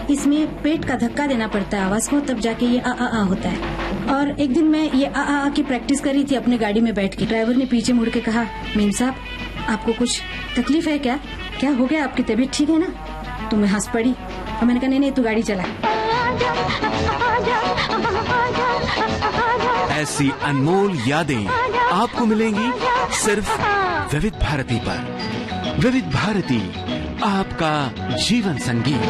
इसमें पेट का धक्का देना पड़ता है आवाज को, तब जाके ये आ होता है। और एक दिन मैं ये आ की प्रैक्टिस कर रही थी अपने गाड़ी में बैठ के। ड्राइवर ने पीछे मुड़ के कहा, मेम साहब आपको कुछ तकलीफ है क्या? क्या हो गया, आपकी तबीयत ठीक है ना? तो मैं हंस पड़ी और मैंने कहा नहीं तू गाड़ी चला। ऐसी अनमोल यादें आपको मिलेंगी सिर्फ विविध भारती पर। विविध भारती, आपका जीवन संगीत।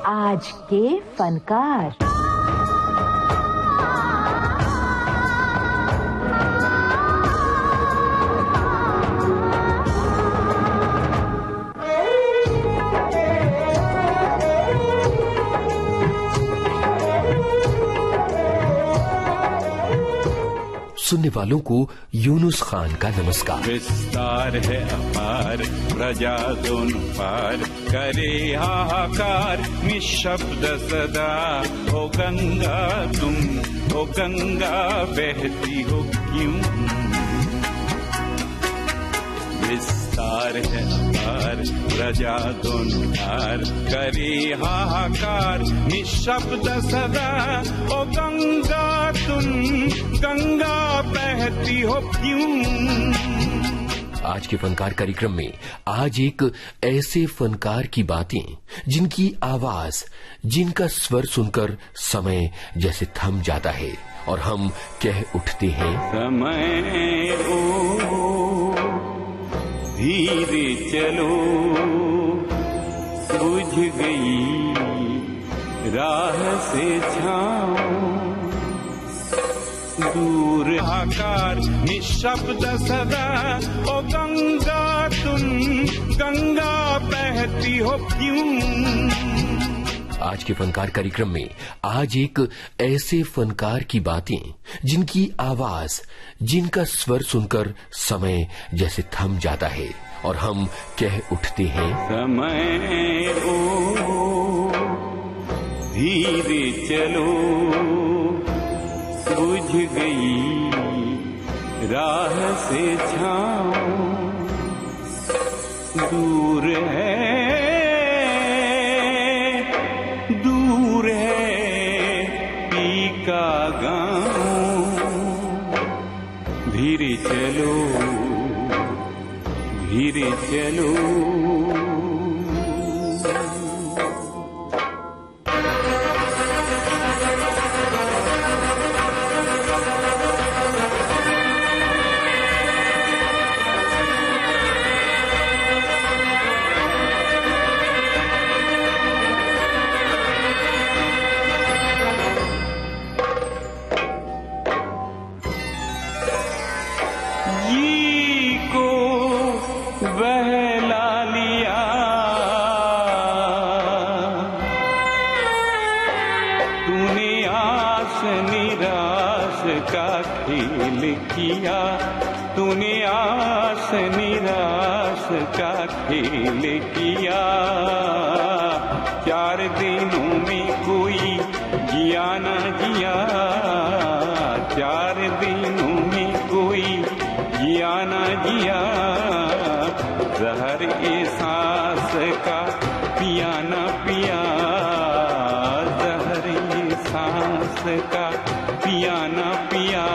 आज के फनकार। सुनने वालों को यूनुस खान का नमस्कार। विस्तार है अपार, प्रजा दोनों पार, करे हाहाकार निशब्द सदा। ओ गंगा तुम, ओ गंगा बहती हो क्यों? विस्तार है अपार, प्रजा दोनों पार, करे हाहाकार निशब्द सदा। ओ गंगा तुम, गंगा बहती हो क्यों? आज के फनकार कार्यक्रम में आज एक ऐसे फनकार की बातें जिनकी आवाज, जिनका स्वर सुनकर समय जैसे थम जाता है और हम कह उठते हैं, समय ओ धीरे चलो, बुझ गई राह से छाओ। दूर आकार निशब्द सदा। ओ गंगा तुम, गंगा बहती हो क्यों? आज के फनकार कार्यक्रम में आज एक ऐसे फनकार की बातें जिनकी आवाज, जिनका स्वर सुनकर समय जैसे थम जाता है और हम कह उठते हैं, समय ओ धीरे चलो, बुझ गई राह से छाओ। दूर है, दूर है पी का गाँव। धीरे चलो, धीरे चलो। बहला लिया तूने, आस निराश का खेल किया तूने, आस निराश का खेल किया। 4 दिनों में कोई जिया न जिया, 4 दिनों में कोई जिया न जिया। जहर ए सांस का पिया न पिया, जहर ए सांस का पिया न पिया।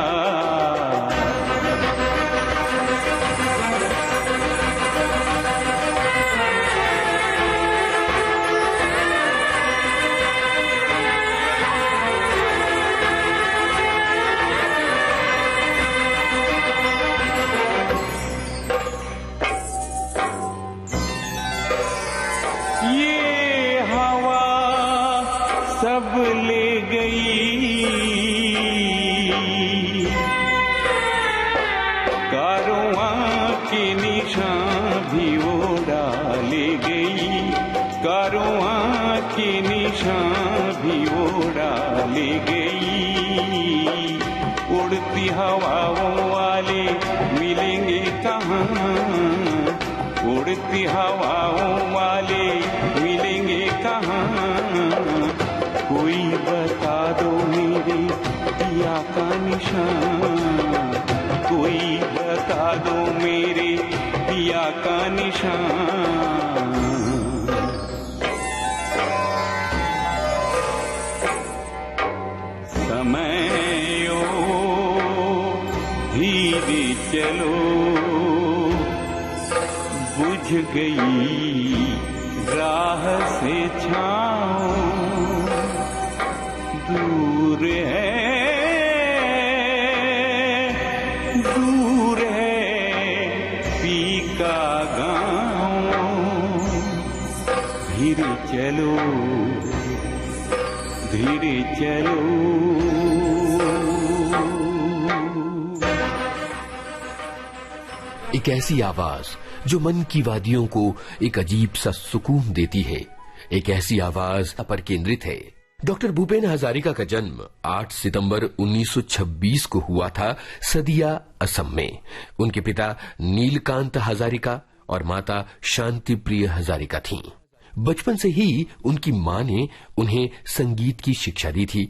सब ले गई कारवां के निशान भी वो डाल गई, कारवां के निशान भी वो डाल गई। उड़ती हवाओं वाले मिलेंगे कहाँ, उड़ती हवाओं वाले मिलेंगे कहाँ। कोई बता दो मेरे पिया का निशान, धीरे चलो, बुझ गई राह से छाँव, दूर है पीका गाँव, धीरे चलो, धीरे चलो। एक ऐसी आवाज जो मन की वादियों को एक अजीब सा सुकून देती है, एक ऐसी आवाज पर केंद्रित है। डॉक्टर भूपेन हजारिका का जन्म 8 सितंबर 1926 को हुआ था सदिया, असम में। उनके पिता नीलकांत हजारिका और माता शांति प्रिय हजारिका थीं। बचपन से ही उनकी मां ने उन्हें संगीत की शिक्षा दी थी।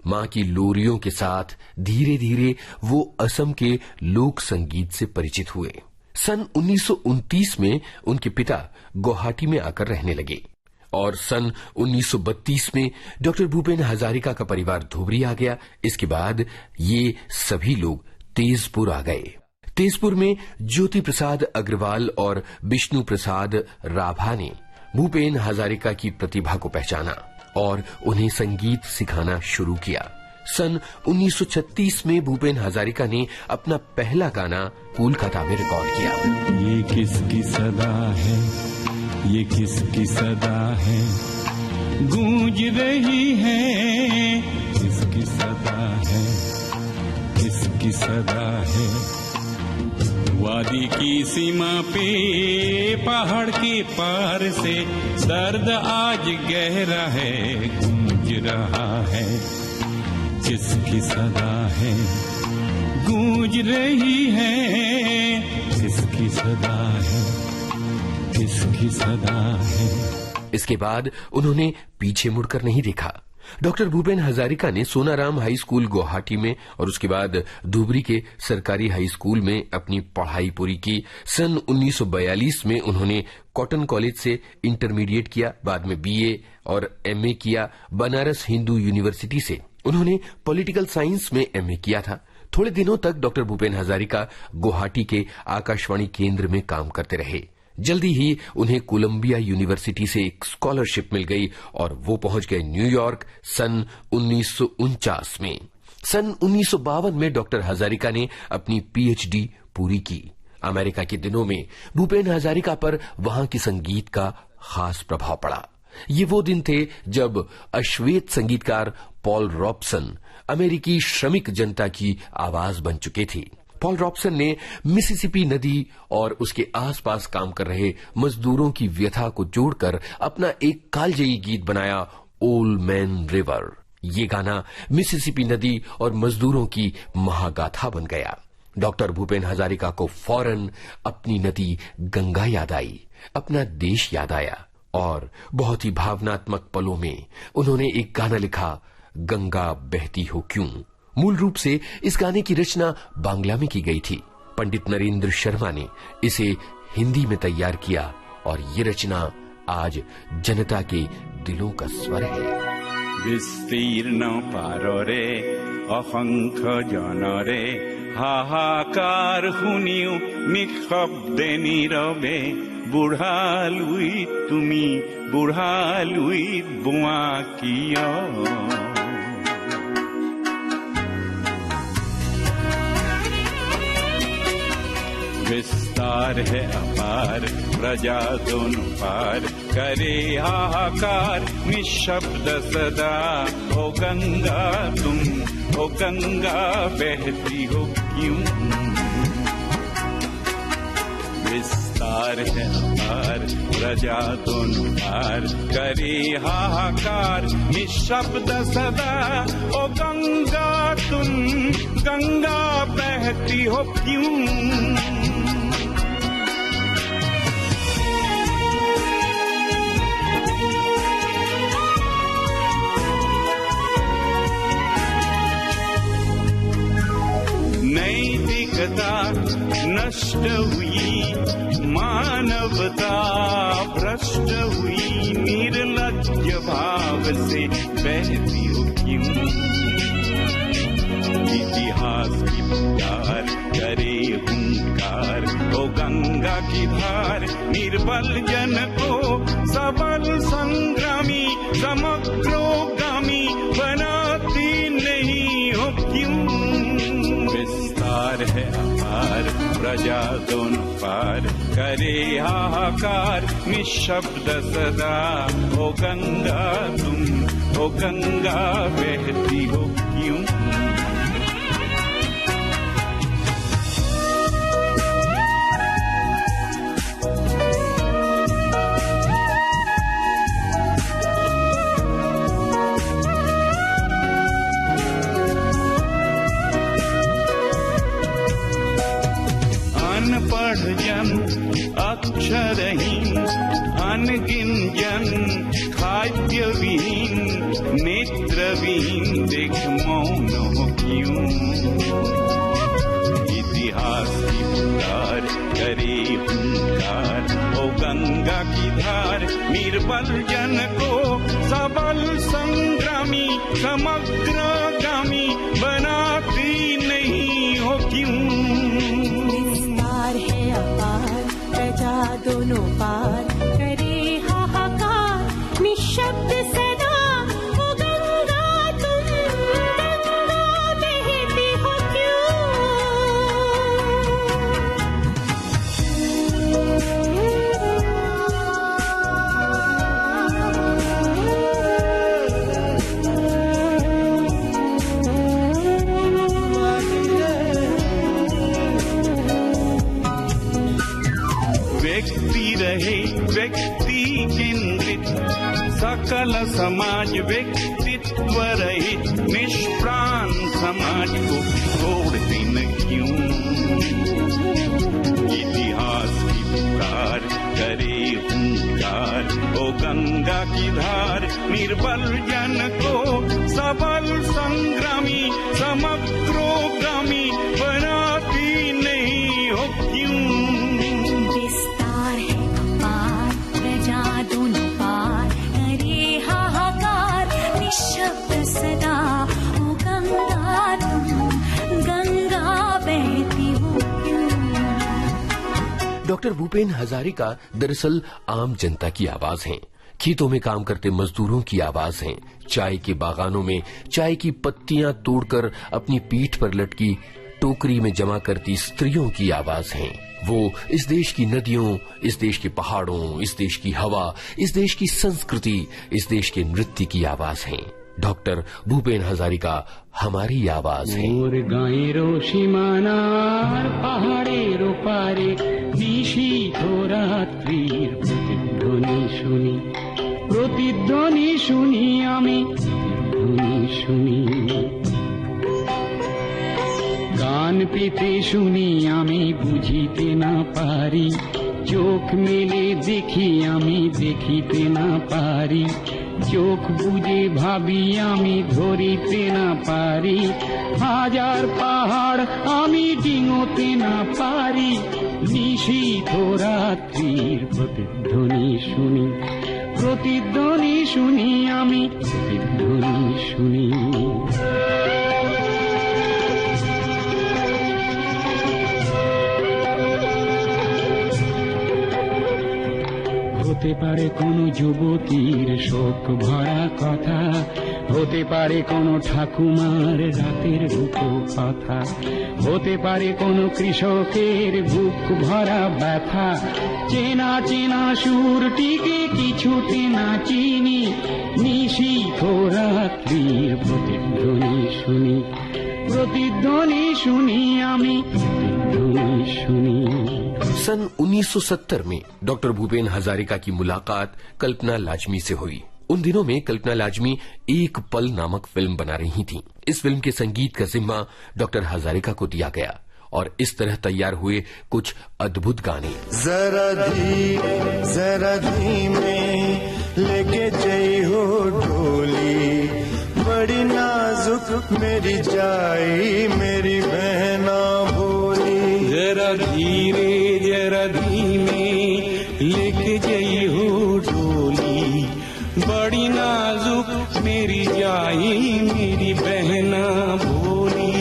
मां की लोरियों के साथ धीरे धीरे वो असम के लोक संगीत से परिचित हुए। सन 1929 में उनके पिता गुवाहाटी में आकर रहने लगे और सन 1932 में डॉक्टर भूपेन हजारिका का परिवार धुबरी आ गया। इसके बाद ये सभी लोग तेजपुर आ गए। तेजपुर में ज्योति प्रसाद अग्रवाल और विष्णु प्रसाद राभा ने भूपेन हजारिका की प्रतिभा को पहचाना और उन्हें संगीत सिखाना शुरू किया। सन 1936 में भूपेन हजारिका ने अपना पहला गाना कोलकाता में रिकॉर्ड किया। ये किसकी सदा है, ये किसकी सदा है, गूंज रही है, किसकी सदा है, किसकी सदा है, वादी की सीमा पे पहाड़ के पार से दर्द आज गहरा है, गूंज रहा है, किसकी सदा है, गूंज रही है, किसकी सदा है, किसकी सदा है। इसके बाद उन्होंने पीछे मुड़कर नहीं देखा। डॉक्टर भूपेन हजारिका ने सोनाराम हाई स्कूल गुवाहाटी में और उसके बाद धुबरी के सरकारी हाई स्कूल में अपनी पढ़ाई पूरी की। सन 1942 में उन्होंने कॉटन कॉलेज से इंटरमीडिएट किया, बाद में बीए और एमए किया। बनारस हिंदू यूनिवर्सिटी से उन्होंने पॉलिटिकल साइंस में एमए किया था। थोड़े दिनों तक डॉक्टर भूपेन हजारिका गुवाहाटी के आकाशवाणी केंद्र में काम करते रहे। जल्दी ही उन्हें कोलंबिया यूनिवर्सिटी से एक स्कॉलरशिप मिल गई और वो पहुंच गए न्यूयॉर्क सन 1949 में। सन 1952 में डॉक्टर हजारिका ने अपनी पीएचडी पूरी की। अमेरिका के दिनों में भूपेन हजारिका पर वहां की संगीत का खास प्रभाव पड़ा। ये वो दिन थे जब अश्वेत संगीतकार पॉल रॉबसन अमेरिकी श्रमिक जनता की आवाज बन चुके थे। पॉल रॉबसन ने मिसिसिपी नदी और उसके आसपास काम कर रहे मजदूरों की व्यथा को जोड़कर अपना एक कालजयी गीत बनाया, ओल्ड मैन रिवर। ये गाना मिसिसिपी नदी और मजदूरों की महागाथा बन गया। डॉक्टर भूपेन हजारिका को फौरन अपनी नदी गंगा याद आई, अपना देश याद आया और बहुत ही भावनात्मक पलों में उन्होंने एक गाना लिखा, गंगा बहती हो क्यों। मूल रूप से इस गाने की रचना बांग्ला में की गई थी। पंडित नरेंद्र शर्मा ने इसे हिंदी में तैयार किया और ये रचना आज जनता के दिलों का स्वर है। विस्तीर्ण पाररे असंख्य जनरे हाहाकार শুনিও নিঃশব্দে নীরবে বুঢ়ালুই তুমি বুঢ়ালুই বোৱা কিয় विस्तार है अपार प्रजा दोनों पार करे हाहाकार निशब्द सदा ओ गंगा तुम ओ गंगा बहती हो क्यों। विस्तार है अपार प्रजा दोनों पार करे हाहाकार निशब्द सदा ओ गंगा तुम गंगा बहती हो क्यों। नैतिकता नष्ट हुई मानवता भ्रष्ट हुई निर्लज्ज भाव से बहती हो क्यों। इतिहास की पुकार करे गंगा की धार निर्बल जन को सबल संग्रामी समग्रोगामी बनाती नहीं हो क्यों? विस्तार है अपार प्रजा दोनों पार करे हाहाकार निशब्द सदा। ओ गंगा तुम, ओ गंगा बहती हो क्यों? अनपढ़ जन अक्षरहीन अनगिन जन खाद्यविहीन नेत्रविहीन देख मौन हो क्यों? इतिहास की पुकार करे हुंकार ओ गंगा की धार निर्बल जन को सबल संग्रामी समग्रगामी बनाती नहीं हो क्यों? है अपार प्रजा दोनों पार करे हाहाकार निशब्द सदा। ओ गंगा तुम, गंगा बहती हो क्यों? व्यक्ति रहे व्यक्ति केंद्रित सकल समाज व्यक्तित्व रहित निष्प्राण समाज को छोड़ देना क्यों? इतिहास की पुकार करे हुंकार ओ गंगा की धार निर्बल जन को सबल संग्रामी समग्रोगामी बनाती नहीं हो क्यों? दोनों पार करे हाहाकार निशब्द सदा। ओ गंगा तुम, गंगा बहती हो क्यों? डॉक्टर भूपेन हजारिका दरअसल आम जनता की आवाज हैं। खेतों में काम करते मजदूरों की आवाज हैं। चाय के बागानों में चाय की पत्तियां तोड़कर अपनी पीठ पर लटकी टोकरी में जमा करती स्त्रियों की आवाज हैं। वो इस देश की नदियों, इस देश के पहाड़ों, इस देश की हवा, इस देश की संस्कृति, इस देश के नृत्य की आवाज हैं। डॉक्टर भूपेन हजारिका हमारी आवाज है। मोर गायेरो सीमानार पहाड़ेरो पारे निशीथ रात्रिर प्रतिध्वनि শুনি আমি শুনি গান পেতে শুনি আমি বুঝিতে না পারি চোখ মেলে দেখি আমি দেখিতে না পারি চোখ বুঝে ভাবি আমি ধরিতে না পারি হাজার পাহাড় আমি ডিঙোতে না পারি নিশীথ রাত্রির প্রতিধ্বনি শুনি আমি প্রতিধ্বনি শুনি হতে পারে কোনো যুবতীর শোক ভরা কথা হতে পারে কোনো ঠাকুমার রাতের বুকো কথা হতে পারে কোনো কৃষকের বুক ভরা ব্যথা চেনা চেনা সুরটিকে কিছুতে না চিনি নিশীথ রাত্রির প্রতিধ্বনি শুনি আমি প্রতিধ্বনি শুনি। सन 1970 में डॉक्टर भूपेन हजारिका की मुलाकात कल्पना लाजमी से हुई। उन दिनों में कल्पना लाजमी एक पल नामक फिल्म बना रही थीं। इस फिल्म के संगीत का जिम्मा डॉक्टर हजारिका को दिया गया और इस तरह तैयार हुए कुछ अद्भुत गाने। जरा धीमे लेके जई हो डोली बड़ी नाजुक मेरी जाई मेरी बहना बोली जरा धीमे लेके जई हो डोली बड़ी नाजुक मेरी जाई मेरी बहना बोली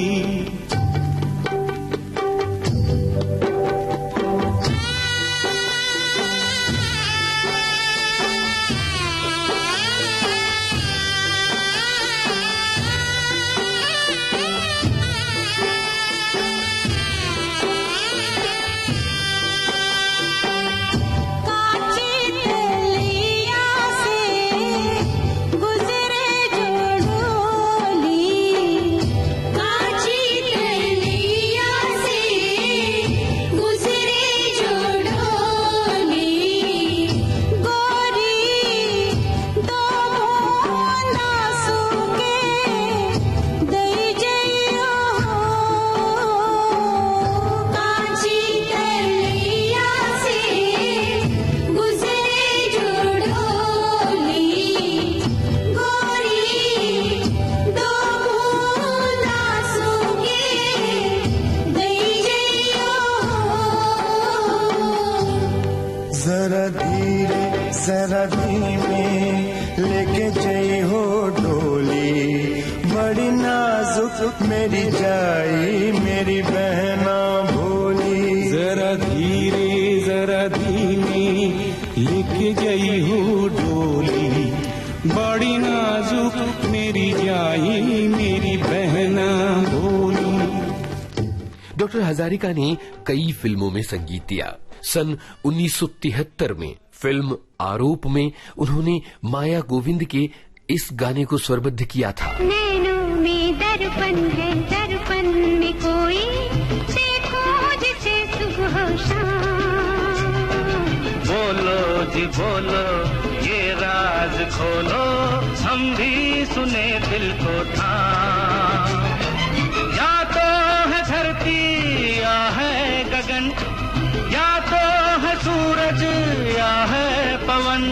जरा धीमे लेके जई हो डोली, बड़ी नाजुक मेरी जाई मेरी बहना भोली। जरा धीमे लेके गई हो डोली, बड़ी नाजुक मेरी जाई मेरी बहना भोली। डॉक्टर हजारिका ने कई फिल्मों में संगीत दिया। सन 1973 में फिल्म आरोप में उन्होंने माया गोविंद के इस गाने को स्वरबद्ध किया था। नैनों में दर्पण है, दर्पण में कोई देखो जिसे सुबह शाम। बोलो जी बोलो ये राज खोलो, हम भी सुने दिल को थाम। या तो है धरती या है गगन, या तो है सूरज या है पवन,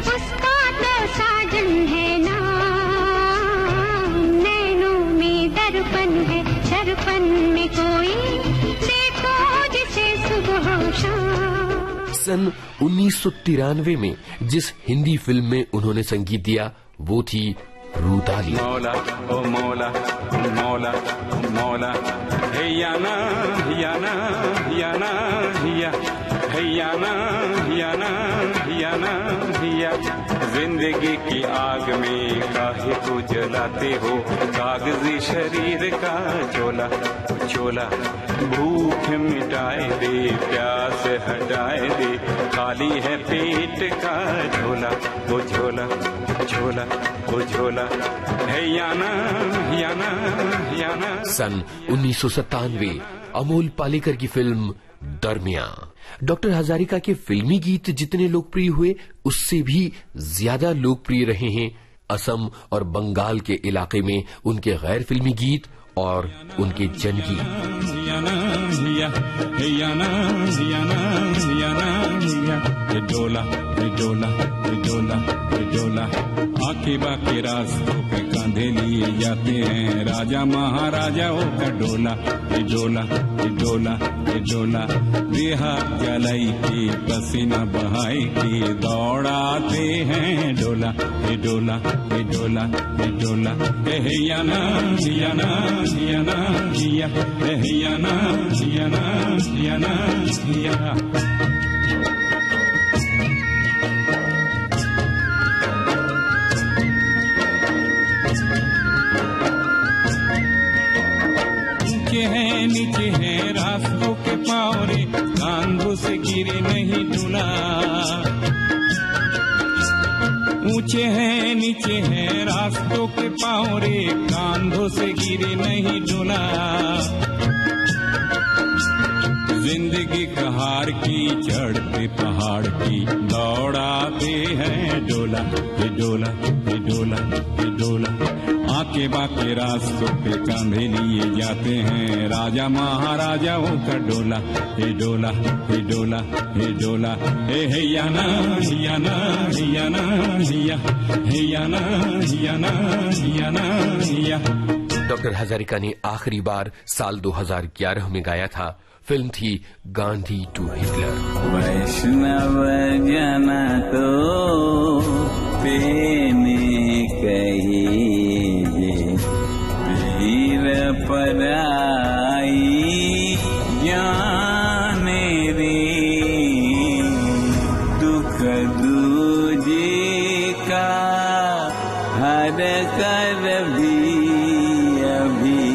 उसका तो साजन है नाम। नैनों में दर्पण है, दर्पण में कोई देखो जिसे सुबह शाम। सन 1993 में जिस हिंदी फिल्म में उन्होंने संगीत दिया वो थी रूदाली। मौला ओ मौला मौला मौला, हैयाना हियाना हियाना हिया, हैयाना हियाना हियाना हिया। जिंदगी की आग में काहे को जलाते हो, कागजी शरीर का चोला चोला। भूख मिटाए दे, प्यास हटाए दे, खाली है पेट का झोला वो झोला झोला वो झोला, हैयाना हियाना हियाना। सन 1997 अमोल पालेकर की फिल्म दरमिया। डॉक्टर हजारिका के फिल्मी गीत जितने लोकप्रिय हुए उससे भी ज्यादा लोकप्रिय रहे हैं असम और बंगाल के इलाके में उनके गैर फिल्मी गीत और उनके जनगीत। डोला डोला डोला डोला, आके बाके रास्तों पे कांधे लिए जाते हैं राजा महाराजाओं का डोला। डोला डोला डोला, देहा जलाई के पसीना बहाई के दौड़ाते हैं डोला डोला डोला डोला। हैयाना हियाना हियाना हिया, हैयाना हियाना हियाना हिया। नीचे है रास्तों के पावरे, कांधों से गिरे नहीं डुला। ऊंचे हैं नीचे है रास्तों के पावरे, कांधों से गिरे नहीं डुला। जिंदगी कहार की चढ़ते पहाड़ की दौड़ाते हैं डोला डोला डोला डोला। आके बाके रास्तों पे कांधे लिए जाते हैं राजा महाराजाओं का डोला। हे डोला हे डोला हे डोला, हे हैयाना हियाना हियाना हिया, हैयाना हियाना हियाना हिया। डॉक्टर हजारिका ने आखिरी बार साल 2011 में गाया था। फिल्म थी गांधी टू हिटलर। वैष्णव जन तो तेने कही वीर पराई जाने रे, दुख दूजे का हर कर भी अभी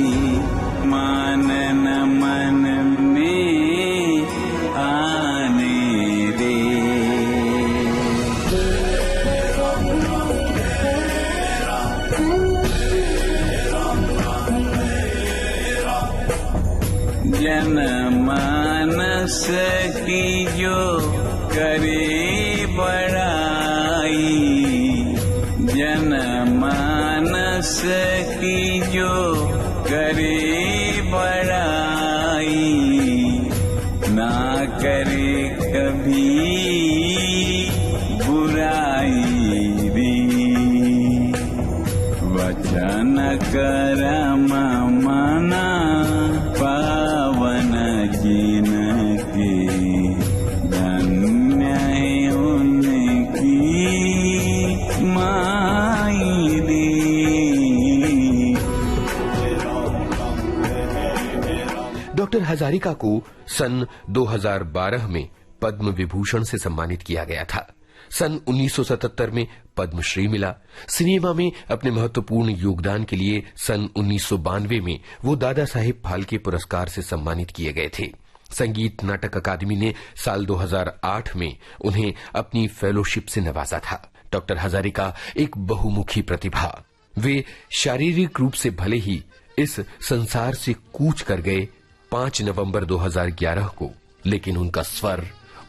मानन मन में आने रे। जनमानस की जो करे बड़ाई, जनमानस की जो करे बड़ाई, ना करे कभी बुराई रे। वचन करम मना पावन जिनके, धन्य उनके डॉक्टर हजारिका को सन 2012 में पद्म विभूषण से सम्मानित किया गया था। सन 1977 में पद्मश्री मिला। सिनेमा में अपने महत्वपूर्ण योगदान के लिए सन 1992 में वो दादा साहेब फाल्के पुरस्कार से सम्मानित किए गए थे। संगीत नाटक अकादमी ने साल 2008 में उन्हें अपनी फेलोशिप से नवाजा था। डॉक्टर हजारिका एक बहुमुखी प्रतिभा। वे शारीरिक रूप से भले ही इस संसार से कूच कर गए 5 नवंबर 2011 को, लेकिन उनका स्वर,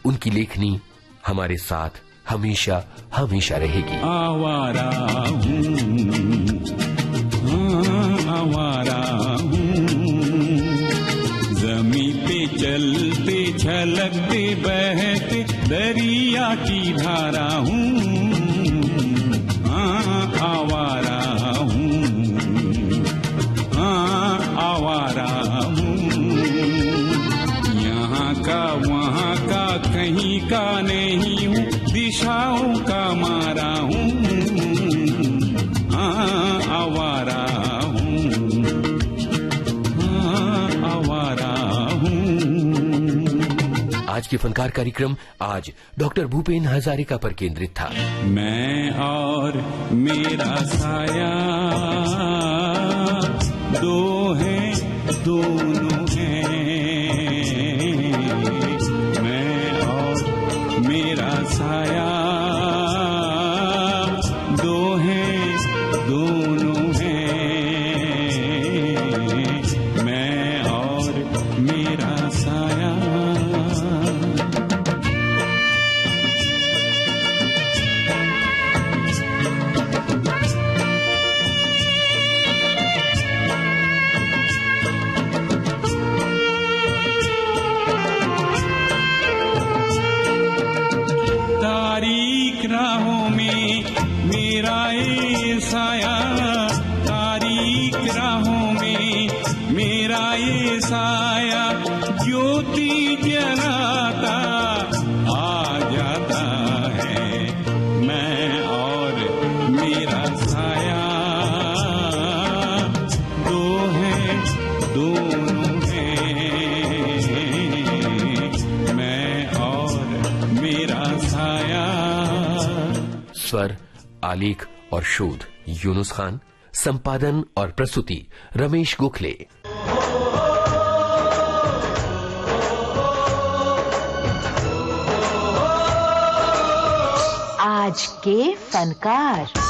उनकी लेखनी हमारे साथ हमेशा हमेशा रहेगी। आवारा हूँ, आवारा हूँ, जमी पे चलते छलकते बहते दरिया की धारा हूँ। आवारा हूँ, आवारा हूँ, यहाँ का वहाँ का कहीं का नहीं हूँ, दिशाओं का मारा हूँ। आवारा हूँ, आवारा हूँ। आज के फनकार कार्यक्रम आज डॉक्टर भूपेन हजारिका पर केंद्रित था। मैं और मेरा साया दो हैं, दोनों हैं। मैं और मेरा साया दो हैं, दोनों हैं। मैं और मेरा साया। तारीख राहों में मेरा ये साया, तारीख राहों में मेरा ये साया, ज्योति जलाता आ जाता है। मैं और मेरा साया दो हैं, दोनों हैं। मैं और मेरा साया। स्वर, आलेख और शोध यूनुस खान, संपादन और प्रस्तुति रमेश गोखले। आज के फनकार।